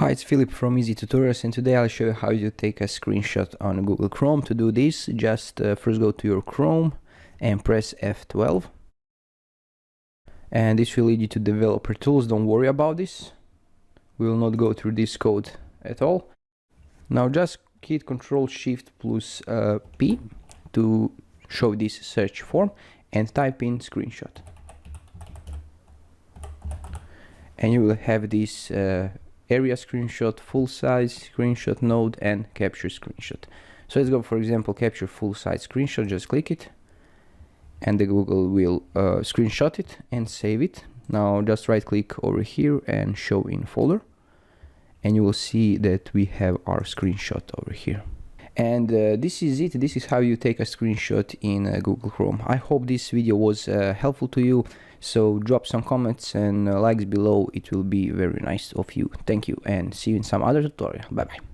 Hi, it's Philip from Easy Tutorials, and today I'll show you how to take a screenshot on Google Chrome. To do this, just first go to your Chrome and press F12. And this will lead you to Developer Tools. Don't worry about this. We will not go through this code at all. Now just hit Ctrl+Shift+P to show this search form and type in screenshot. And you will have this area screenshot, full size screenshot, node, and capture screenshot. So let's go, for example, capture full size screenshot. Just click it and the Google will screenshot it and save it. Now just right click over here and show in folder, and you will see that we have our screenshot over here. And this is it. This is how you take a screenshot in Google Chrome. I hope this video was helpful to you. So drop some comments and likes below. It will be very nice of you. Thank you, and see you in some other tutorial. Bye bye.